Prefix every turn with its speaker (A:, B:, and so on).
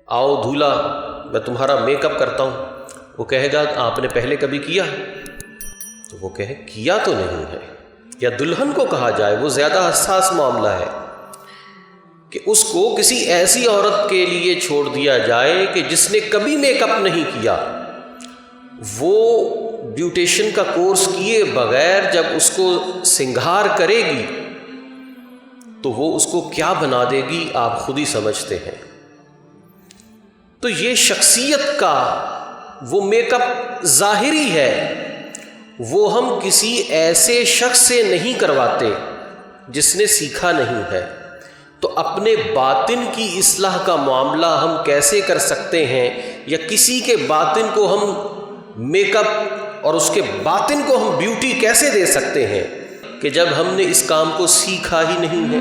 A: آؤ دھولا میں تمہارا میک اپ کرتا ہوں، وہ کہے گا آپ نے پہلے کبھی کیا؟ تو وہ کہے کیا تو نہیں ہے۔ یا دلہن کو کہا جائے، وہ زیادہ حساس معاملہ ہے کہ اس کو کسی ایسی عورت کے لیے چھوڑ دیا جائے کہ جس نے کبھی میک اپ نہیں کیا، وہ بیوٹیشن کا کورس کیے بغیر جب اس کو سنگھار کرے گی تو وہ اس کو کیا بنا دے گی آپ خود ہی سمجھتے ہیں۔ تو یہ شخصیت کا وہ میک اپ ظاہری ہے، وہ ہم کسی ایسے شخص سے نہیں کرواتے جس نے سیکھا نہیں ہے۔ تو اپنے باطن کی اصلاح کا معاملہ ہم کیسے کر سکتے ہیں، یا کسی کے باطن کو ہم میک اپ اور اس کے باطن کو ہم بیوٹی کیسے دے سکتے ہیں کہ جب ہم نے اس کام کو سیکھا ہی نہیں ہے؟